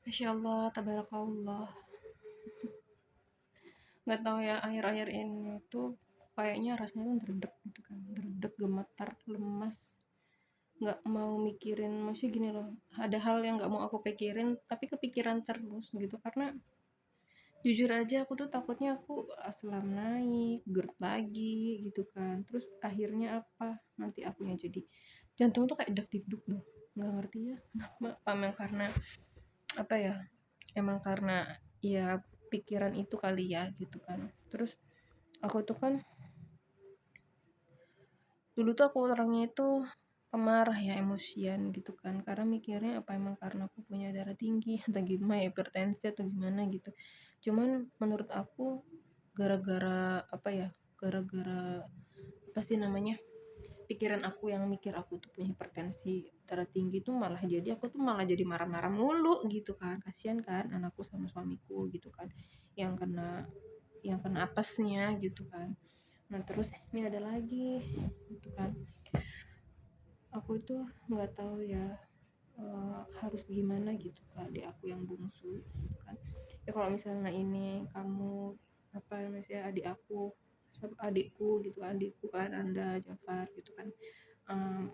Masya Allah, tabarakallah. Nggak tahu ya, akhir-akhir ini tuh kayaknya rasanya tuh dredeg gitu kan, dredeg, gemetar, lemas, nggak mau mikirin. Maksudnya gini loh, ada hal yang nggak mau aku pikirin tapi kepikiran terus gitu. Karena jujur aja aku tuh takutnya aku asam naik, GERD lagi gitu kan. Terus akhirnya apa, nanti akunya jadi jantung tuh kayak deg-deg dong, nggak ngerti ya kenapa. Emang karena apa ya, emang karena ya pikiran itu kali ya gitu kan. Terus aku tuh kan dulu tuh aku orangnya itu pemarah ya, emosian gitu kan, karena mikirnya apa emang karena aku punya darah tinggi atau gimana, hipertensi atau gimana gitu. Cuman menurut aku gara-gara apa ya, gara-gara apa sih namanya, pikiran aku yang mikir aku tuh punya hipertensi, darah tinggi tuh malah jadi aku tuh malah jadi marah-marah mulu gitu kan. Kasihan kan anakku sama suamiku gitu kan, yang kena apesnya gitu kan. Nah terus ini ada lagi gitu kan, aku itu nggak tahu ya, harus gimana gitu kak, adik aku yang bungsu gitu kan. Ya kalau misalnya ini kamu apa namanya, adik aku, adikku gitu, adikku kan Anda Jafar gitu kan, um,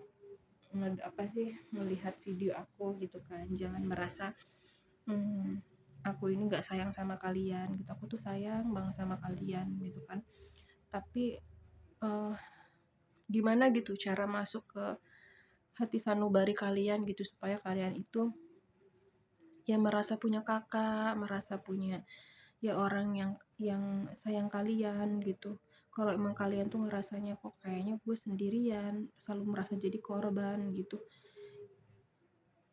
apa sih, melihat video aku gitu kan, jangan merasa aku ini nggak sayang sama kalian gitu. Aku tuh sayang banget sama kalian gitu kan. Tapi uh, gimana gitu cara masuk ke hati sanubari kalian gitu, supaya kalian itu ya merasa punya kakak, merasa punya ya orang yang sayang kalian gitu. Kalau emang kalian tuh ngerasanya kok kayaknya gue sendirian, selalu merasa jadi korban gitu,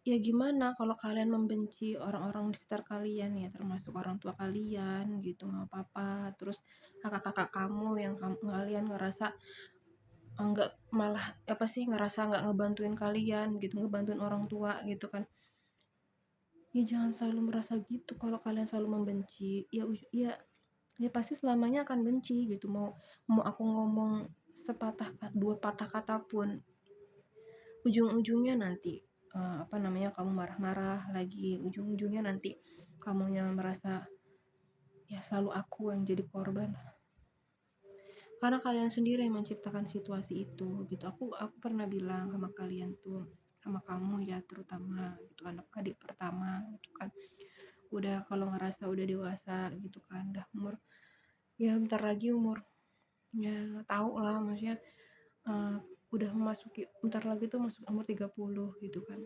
ya gimana kalau kalian membenci orang-orang di sekitar kalian ya, termasuk orang tua kalian gitu, nggak apa-apa. Terus kakak-kakak kamu yang kalian ngerasa nggak, malah apa sih, ngerasa nggak ngebantuin kalian gitu, ngebantuin orang tua gitu kan. Ya jangan selalu merasa gitu. Kalau kalian selalu membenci ya, ya pasti selamanya akan benci gitu. Mau aku ngomong dua patah kata pun, ujung-ujungnya nanti apa namanya, kamu marah-marah lagi, ujung-ujungnya nanti kamunya merasa ya selalu aku yang jadi korban, karena kalian sendiri yang menciptakan situasi itu gitu. Aku pernah bilang sama kalian tuh, sama kamu ya terutama gitu, anak adik pertama gitu kan, udah kalau ngerasa udah dewasa gitu kan, udah umur, ya bentar lagi umur, ya tahu lah maksudnya, uh, udah memasuki, bentar lagi tuh masuk umur 30 gitu kan.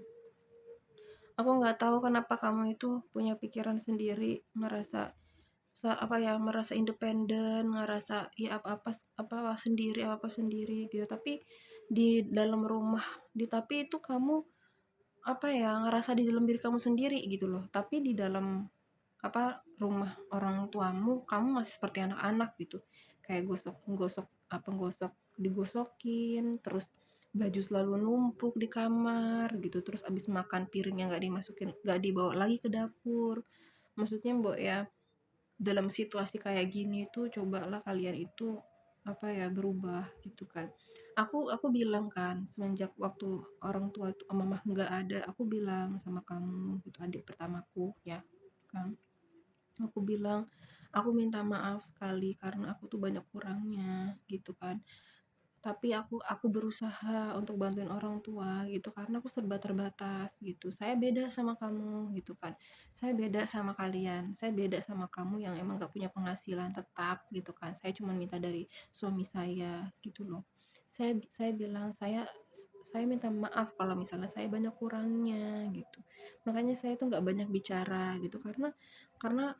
Aku nggak tahu kenapa kamu itu punya pikiran sendiri, merasa apa ya, merasa independen, ngerasa ya apa-apa sendiri, apa-apa sendiri gitu. Tapi di dalam rumah, tapi itu kamu apa ya, ngerasa di dalam diri kamu sendiri gitu loh. Tapi di dalam apa, rumah orang tuamu, kamu masih seperti anak-anak gitu. Kayak gosok digosokin, terus baju selalu numpuk di kamar gitu, terus abis makan piringnya nggak dimasukin, nggak dibawa lagi ke dapur. Maksudnya mbok ya, dalam situasi kayak gini tuh cobalah kalian itu apa ya, berubah gitu kan. Aku bilang kan, semenjak waktu orang tua itu mama nggak ada, aku bilang sama kamu gitu, adik pertamaku ya kan, aku bilang aku minta maaf sekali karena aku tuh banyak kurangnya gitu kan. Tapi aku berusaha untuk bantuin orang tua gitu, karena aku serba terbatas gitu. Saya beda sama kamu gitu kan, saya beda sama kalian, saya beda sama kamu yang emang gak punya penghasilan tetap gitu kan. Saya cuma minta dari suami saya gitu loh. Saya bilang saya minta maaf kalau misalnya saya banyak kurangnya gitu. Makanya saya tuh nggak banyak bicara gitu, karena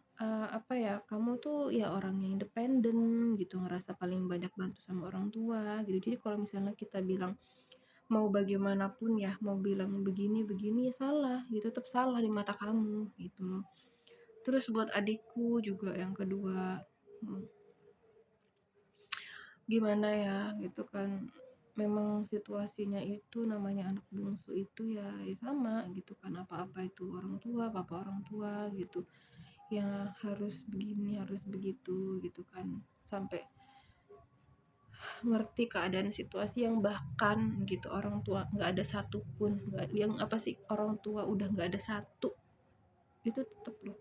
apa ya, kamu tuh ya orang yang independen gitu, ngerasa paling banyak bantu sama orang tua gitu. Jadi kalau misalnya kita bilang mau bagaimanapun ya, mau bilang begini begini ya salah gitu, tetap salah di mata kamu gitu loh. Terus buat adikku juga yang kedua, hmm, gimana ya gitu kan, memang situasinya itu namanya anak bungsu itu ya, ya sama gitu kan, apa-apa itu orang tua, papa orang tua gitu, ya harus begini harus begitu gitu kan, sampai ngerti keadaan situasi yang bahkan gitu orang tua nggak ada satupun, nggak, yang apa sih, orang tua udah nggak ada satu itu tetap loh,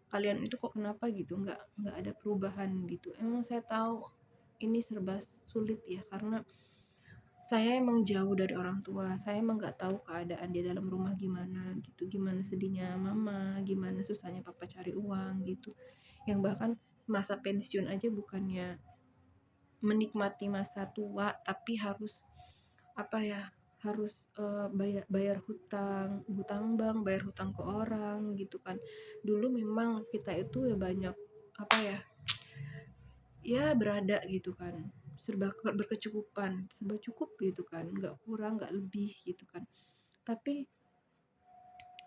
kalian itu kok kenapa gitu nggak ada perubahan gitu. Emang saya tahu ini serba sulit ya, karena saya emang jauh dari orang tua, saya emang nggak tahu keadaan di dalam rumah gimana gitu, gimana sedihnya mama, gimana susahnya papa cari uang gitu, yang bahkan masa pensiun aja bukannya menikmati masa tua, tapi harus apa ya, harus bayar bayar hutang bank, bayar hutang ke orang gitu kan. Dulu memang kita itu ya banyak apa ya, ya berada gitu kan, serba berkecukupan, serba cukup gitu kan, nggak kurang nggak lebih gitu kan. Tapi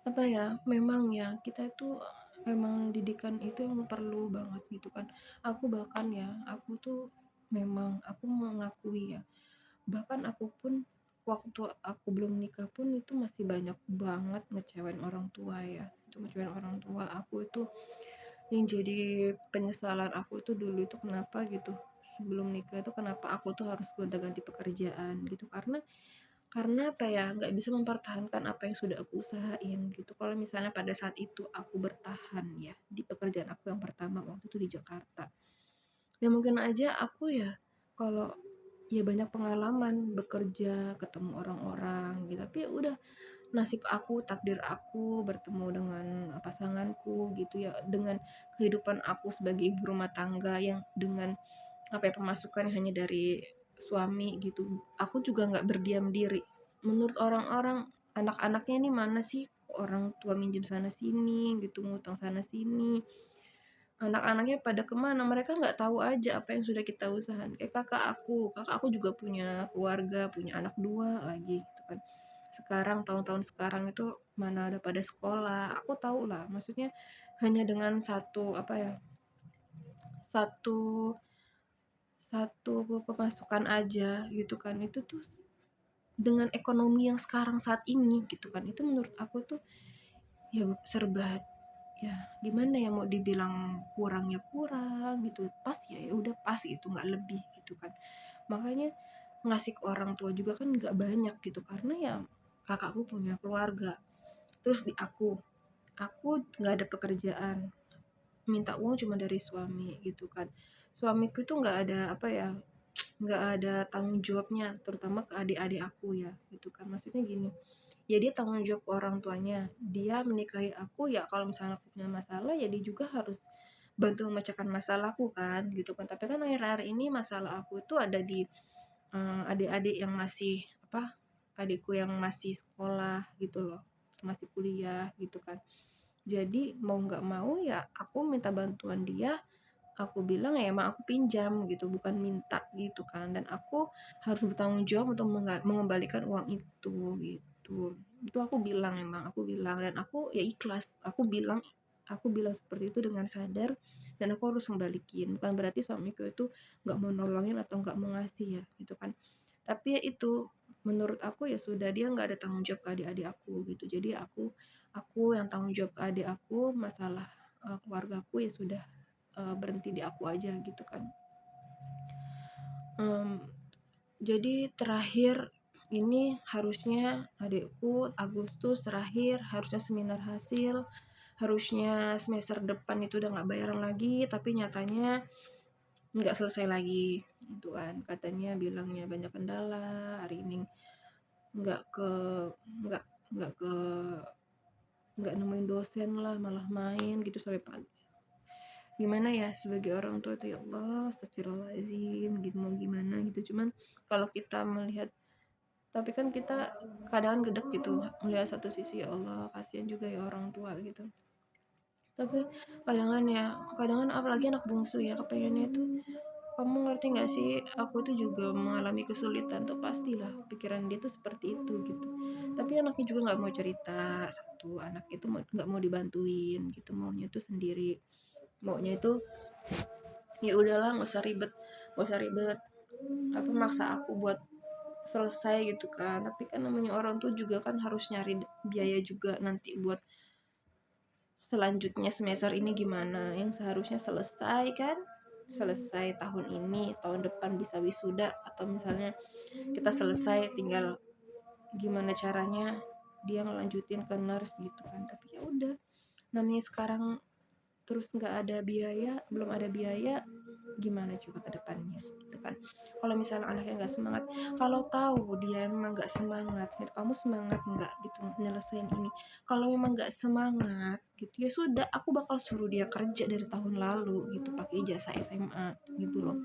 apa ya, memang ya kita itu memang didikan itu yang perlu banget gitu kan. Aku bahkan ya, aku tuh memang aku mengakui ya, bahkan aku pun waktu aku belum nikah pun itu masih banyak banget ngecewain orang tua ya, itu ngecewain orang tua aku itu. Yang jadi penyesalan aku itu dulu itu kenapa gitu, sebelum nikah itu kenapa aku tuh harus gonta-ganti pekerjaan gitu, karena apa ya, nggak bisa mempertahankan apa yang sudah aku usahain gitu. Kalau misalnya pada saat itu aku bertahan ya di pekerjaan aku yang pertama waktu itu di Jakarta, ya mungkin aja aku ya, kalau ya banyak pengalaman bekerja, ketemu orang-orang gitu, tapi ya udah, nasib aku, takdir aku bertemu dengan pasanganku gitu ya, dengan kehidupan aku sebagai ibu rumah tangga yang dengan apa ya, pemasukan hanya dari suami gitu. Aku juga nggak berdiam diri. Menurut orang-orang, anak-anaknya ini mana sih, orang tua minjem sana sini gitu, ngutang sana sini. Anak-anaknya pada kemana, mereka nggak tahu aja apa yang sudah kita usahakan. Kayak kakak aku juga punya keluarga, punya anak dua lagi gitu kan. Sekarang tahun-tahun sekarang itu mana ada pada sekolah. Aku tahu lah, maksudnya hanya dengan satu apa ya, satu satu pemasukan aja gitu kan, itu tuh dengan ekonomi yang sekarang saat ini gitu kan, itu menurut aku tuh ya serba, ya gimana ya, mau dibilang kurang ya kurang gitu, pas ya ya udah pas gitu, nggak lebih gitu kan. Makanya ngasih ke orang tua juga kan nggak banyak gitu, karena ya kakakku punya keluarga, terus di aku nggak ada pekerjaan, minta uang cuma dari suami gitu kan. Suamiku itu nggak ada apa ya, nggak ada tanggung jawabnya, terutama ke adik-adik aku ya gitu kan. Maksudnya gini, ya dia tanggung jawab ke orang tuanya, dia menikahi aku ya, kalau misalnya aku punya masalah ya dia juga harus bantu memecahkan masalahku kan gitu kan. Tapi kan akhir-akhir ini masalah aku itu ada di adik-adik yang masih apa, adikku yang masih sekolah gitu loh, masih kuliah gitu kan. Jadi mau nggak mau ya aku minta bantuan dia, aku bilang ya emang aku pinjam gitu, bukan minta gitu kan, dan aku harus bertanggung jawab untuk mengembalikan uang itu gitu. Itu aku bilang, emang aku bilang, dan aku ya ikhlas, aku bilang seperti itu dengan sadar, dan aku harus kembaliin. Bukan berarti suamiku itu nggak mau nolongin atau nggak mau ngasih ya gitu kan, tapi ya itu, menurut aku ya sudah, dia nggak ada tanggung jawab ke adik-adik aku gitu. Jadi aku yang tanggung jawab ke adik aku, masalah keluargaku ya sudah, berhenti di aku aja gitu kan. Jadi terakhir ini harusnya adikku Agustus terakhir, harusnya seminar hasil, harusnya semester depan itu udah nggak bayaran lagi, tapi nyatanya nggak selesai lagi gitu kan. Katanya bilangnya banyak kendala hari ini, nggak ke nggak nggak ke nggak nemuin dosen lah, malah main gitu sampai pagi. Gimana ya, sebagai orang tua tuh ya Allah, astagfirullahaladzim gitu, mau gimana gitu. Cuman kalau kita melihat, tapi kan kita kadang gedek gitu melihat satu sisi, ya Allah kasihan juga ya orang tua gitu. Tapi kadang apalagi anak bungsu ya, kepengennya itu, kamu ngerti gak sih, aku tuh juga mengalami kesulitan tuh, pastilah pikiran dia tuh seperti itu gitu. Tapi anaknya juga nggak mau cerita, satu anak itu nggak mau dibantuin gitu, maunya tuh sendiri, maunya itu ya udahlah, nggak usah ribet apa maksa aku buat selesai gitu kan. Tapi kan namanya orang tuh juga kan harus nyari biaya juga nanti buat selanjutnya, semester ini gimana, yang seharusnya selesai kan, selesai tahun ini, tahun depan bisa wisuda, atau misalnya kita selesai tinggal gimana caranya dia ngelanjutin ke nurse gitu kan. Tapi ya udah, namanya sekarang terus belum ada biaya, gimana coba ke depannya gitu kan. Kalau misalnya anaknya nggak semangat, kalau tahu dia memang nggak semangat gitu, kamu semangat nggak gitu nyelesain ini, kalau memang nggak semangat gitu ya sudah, aku bakal suruh dia kerja dari tahun lalu gitu pakai ijazah SMA gitu loh.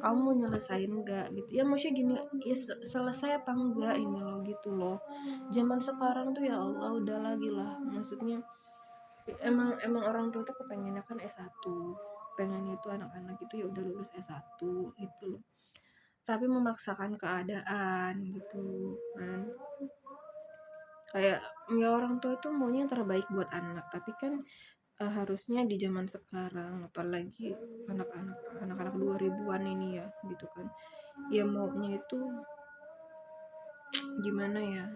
Kamu mau nyelesain nggak gitu ya, maksudnya gini ya, selesai apa enggak ini loh gitu loh. Zaman sekarang tuh ya Allah udah lagi lah, maksudnya emang emang orang tua tuh kepengennya kan S1, pengennya itu anak-anak itu ya udah lulus S1 gitu loh, tapi memaksakan keadaan gitu kan. Kayak ya orang tua itu maunya yang terbaik buat anak, tapi kan harusnya di zaman sekarang apalagi anak-anak 2000-an ini ya gitu kan, ya maunya itu gimana ya,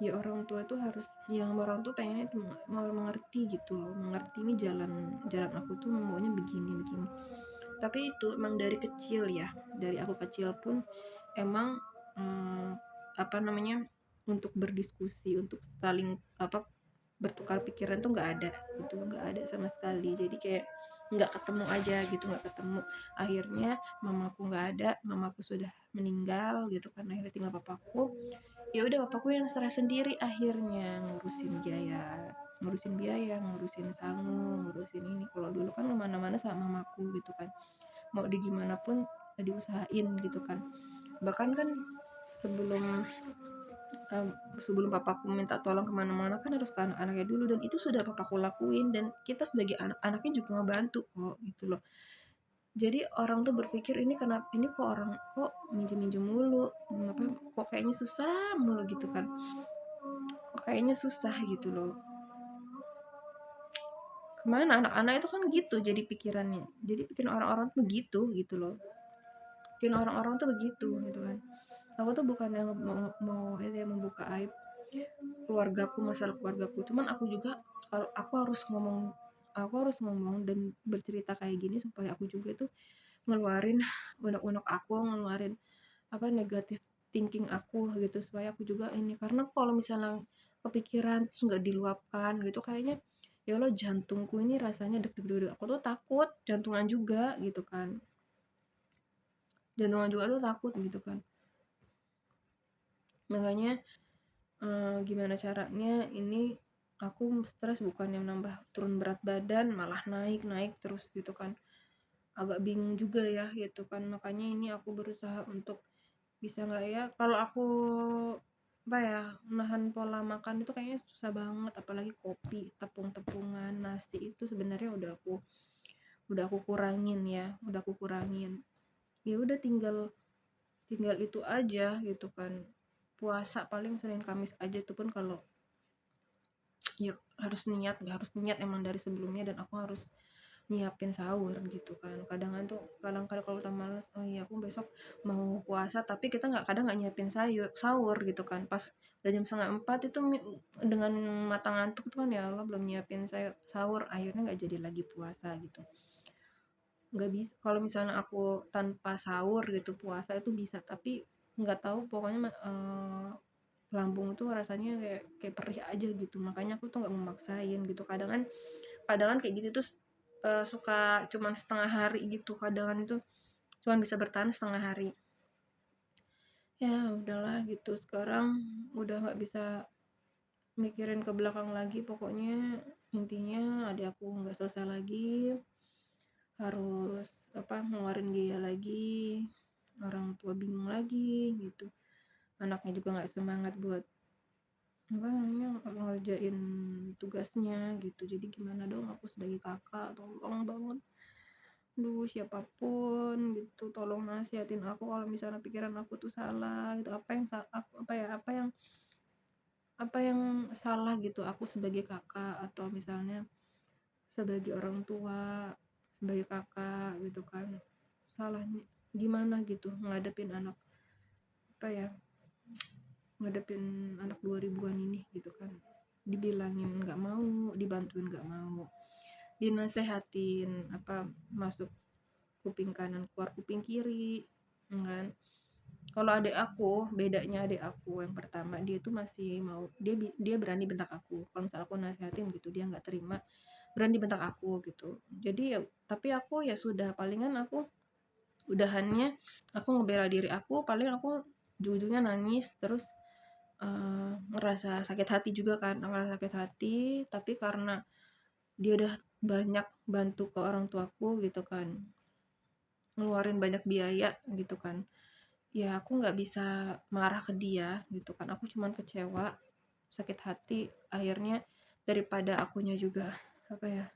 ya orang tua tuh harus, yang orang tua pengennya itu mau mengerti gitu loh, mengerti ini jalan jalan aku tuh maunya begini begini. Tapi itu emang dari kecil ya, dari aku kecil pun emang apa namanya, untuk berdiskusi, untuk saling apa, bertukar pikiran tuh nggak ada gitu, nggak ada sama sekali. Jadi kayak nggak ketemu aja gitu, nggak ketemu. Akhirnya mamaku nggak ada, mamaku sudah meninggal gitu kan, akhirnya tinggal papaku. Ya udah papaku yang stres sendiri akhirnya ngurusin biaya, ngurusin sangu, ngurusin ini. Kalau dulu kan kemana-mana sama mamaku gitu kan, mau di gimana pun diusahain gitu kan. Bahkan kan sebelum sebelum papaku minta tolong kemana-mana kan harus ke anak-anaknya dulu, dan itu sudah papaku lakuin, dan kita sebagai anak-anaknya juga ngebantu kok gitu loh. Jadi orang tuh berpikir ini kenapa, ini kok orang kok minjem-minjem mulu, apa kok kayaknya susah mulu gitu kan, kok kayaknya susah gitu loh. Kemana anak-anak itu kan gitu jadi pikirannya, jadi bikin orang-orang tuh gitu loh, bikin orang-orang tuh begitu gitu kan. Aku tuh bukan yang mau ini membuka aib keluargaku, masalah keluargaku, cuman aku juga, kalau aku harus ngomong dan bercerita kayak gini supaya aku juga tuh ngeluarin unek-unek aku, ngeluarin apa negatif thinking aku gitu, supaya aku juga ini, karena kalau misalnya kepikiran terus nggak diluapkan gitu kayaknya ya Allah, jantungku ini rasanya deg-deg, aku tuh takut jantungan juga gitu kan, jantungan juga tuh takut gitu kan. Makanya gimana caranya ini aku stres, bukan yang nambah turun berat badan, malah naik terus gitu kan, agak bingung juga ya gitu kan. Makanya ini aku berusaha untuk bisa nggak ya, kalau aku apa ya, menahan pola makan itu kayaknya susah banget, apalagi kopi, tepung-tepungan, nasi itu sebenarnya udah aku kurangin ya, udah aku kurangin. Ya udah tinggal itu aja gitu kan, puasa paling Senin Kamis aja, itu pun kalau ya harus niat emang dari sebelumnya, dan aku harus nyiapin sahur gitu kan. Kadang-kadang kalau kita males, oh iya aku besok mau puasa, tapi kita kadang nggak nyiapin sahur gitu kan, pas udah jam 3:30 itu dengan mata ngantuk tuh kan, ya Allah belum nyiapin sahur, akhirnya nggak jadi lagi puasa gitu. Nggak bisa kalau misalnya aku tanpa sahur gitu puasa itu bisa, tapi nggak tahu pokoknya lambung tuh rasanya kayak perih aja gitu, makanya aku tuh nggak memaksain gitu. Kadang kayak gitu tuh suka cuman setengah hari gitu, kadang itu cuman bisa bertahan setengah hari. Ya udahlah gitu, sekarang udah nggak bisa mikirin ke belakang lagi, pokoknya intinya adik aku nggak selesai lagi, harus apa ngeluarin biaya lagi, orang tua bingung lagi gitu, anaknya juga nggak semangat buat apa namanya ngerjain tugasnya gitu. Jadi gimana dong, aku sebagai kakak tolong banget, duh siapapun gitu tolong nasihatin aku kalau misalnya pikiran aku tuh salah gitu, apa yang salah gitu, aku sebagai kakak atau misalnya sebagai orang tua, sebagai kakak gitu kan, salahnya gimana gitu ngadepin anak, apa ya, ngadepin anak 2000-an ini gitu kan, dibilangin nggak mau, dibantuin nggak mau, dinasehatin apa masuk kuping kanan keluar kuping kiri kan. Kalau bedanya adik aku yang pertama, dia tuh masih mau, dia berani bentak aku kalau misalnya aku nasehatin gitu, dia nggak terima, berani bentak aku gitu. Jadi ya tapi aku ya sudah, palingan aku udahannya aku ngebela diri aku, paling aku ujung-ujungnya nangis, terus ngerasa sakit hati juga kan, ngerasa sakit hati, tapi karena dia udah banyak bantu ke orang tuaku gitu kan, ngeluarin banyak biaya gitu kan, ya aku nggak bisa marah ke dia gitu kan, aku cuman kecewa, sakit hati, akhirnya daripada akunya juga apa ya,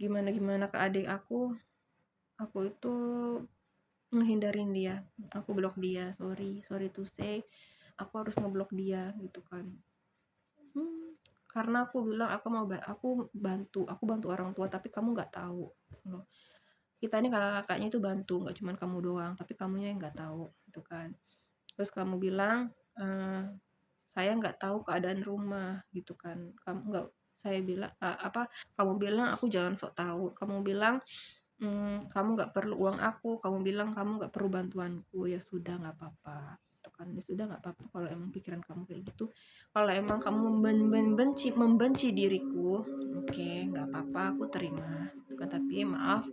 gimana-gimana ke adik aku itu ngehindarin dia, aku blok dia, sorry to say, aku harus ngeblok dia gitu kan. Karena aku bilang aku bantu orang tua tapi kamu nggak tahu loh. Kita ini kakak-kakaknya itu bantu, nggak cuman kamu doang, tapi kamunya yang nggak tahu gitu kan. Terus kamu bilang saya nggak tahu keadaan rumah gitu kan. Kamu nggak saya bilang apa kamu bilang aku jangan sok tahu. Kamu bilang kamu nggak perlu uang aku, kamu bilang kamu nggak perlu bantuanku, ya sudah nggak apa-apa gitu kan, ya sudah nggak apa-apa kalau emang pikiran kamu kayak gitu, kalau emang kamu membenci diriku, oke nggak apa-apa aku terima gitu kan, tapi maaf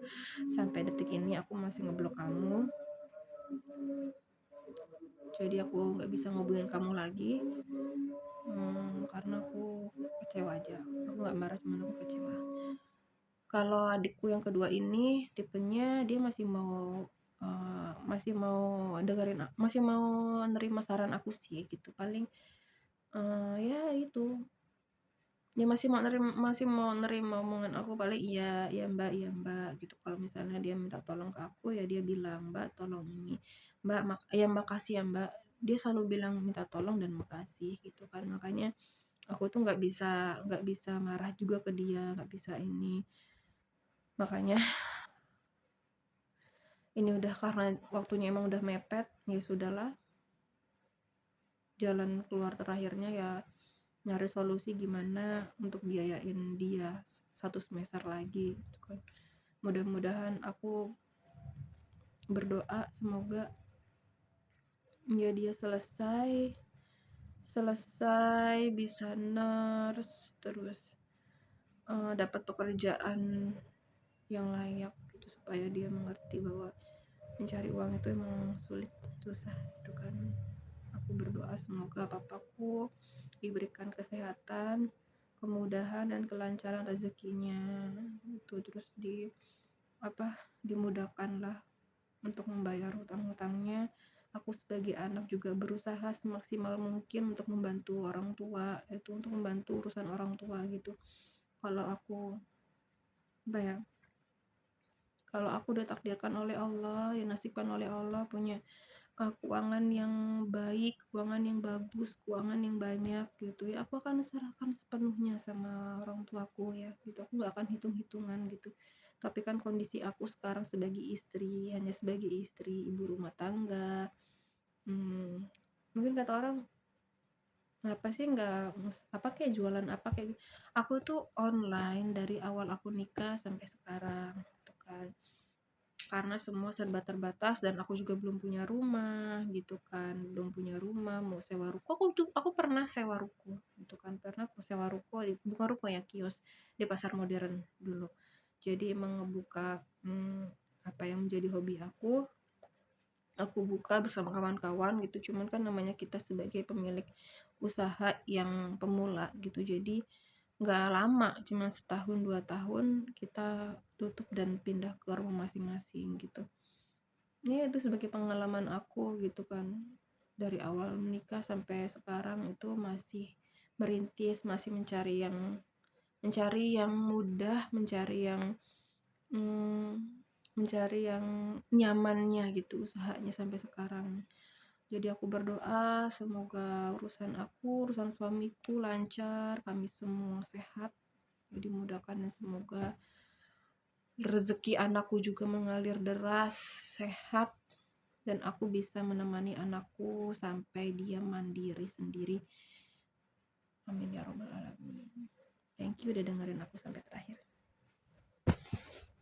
sampai detik ini aku masih ngeblok kamu, jadi aku nggak bisa ngubungin kamu lagi, karena aku kecewa aja, aku nggak marah cuman aku kecewa. Kalau adikku yang kedua ini tipenya dia masih mau dengerin, masih mau nerima saran aku sih gitu, paling ya itu, ya masih mau nerima omongan aku, paling iya iya mbak, iya mbak gitu. Kalau misalnya dia minta tolong ke aku ya dia bilang mbak tolong ini, mbak ya makasih ya mbak, dia selalu bilang minta tolong dan makasih gitu kan, makanya aku tuh nggak bisa marah juga ke dia, nggak bisa ini, makanya ini udah karena waktunya emang udah mepet, ya sudahlah, jalan keluar terakhirnya ya nyari solusi gimana untuk biayain dia 1 semester lagi gitu kan. Mudah-mudahan aku berdoa semoga ya dia selesai bisa nurse, terus dapat pekerjaan yang layak gitu, supaya dia mengerti bahwa mencari uang itu emang sulit, susah gitu kan. Aku berdoa semoga papaku diberikan kesehatan, kemudahan dan kelancaran rezekinya itu, terus dimudahkan lah untuk membayar hutang-hutangnya. Aku sebagai anak juga berusaha semaksimal mungkin untuk membantu orang tua, itu untuk membantu urusan orang tua gitu. Kalau aku apa ya, kalau aku ditakdirkan oleh Allah, dinasibkan oleh Allah punya keuangan yang baik, keuangan yang bagus, keuangan yang banyak gitu ya, aku akan serahkan sepenuhnya sama orang tuaku ya gitu, aku nggak akan hitung-hitungan gitu. Tapi kan kondisi aku sekarang sebagai istri, hanya sebagai istri, ibu rumah tangga, mungkin kata orang kenapa sih nggak apa kayak jualan apa kayak gitu. Aku tuh online dari awal aku nikah sampai sekarang gitu kan, karena semua serba terbatas dan aku juga belum punya rumah gitu kan, belum punya rumah, mau sewa ruko, aku pernah sewa ruko gitu kan, pernah sewa ruko bukan ruko ya, kios di pasar modern dulu. Jadi emang ngebuka apa yang menjadi hobi aku buka bersama kawan-kawan gitu, cuman kan namanya kita sebagai pemilik usaha yang pemula gitu, jadi nggak lama, cuma setahun 2 tahun kita tutup dan pindah ke rumah masing-masing gitu. Ya itu sebagai pengalaman aku gitu kan, dari awal menikah sampai sekarang itu masih merintis, masih mencari yang mudah, mm, mencari yang nyamannya gitu usahanya sampai sekarang. Jadi aku berdoa semoga urusan suamiku lancar, kami semua sehat, dimudahkan, dan semoga rezeki anakku juga mengalir deras, sehat, dan aku bisa menemani anakku sampai dia mandiri sendiri. Amin ya robbal alamin. Thank you udah dengerin aku sampai terakhir.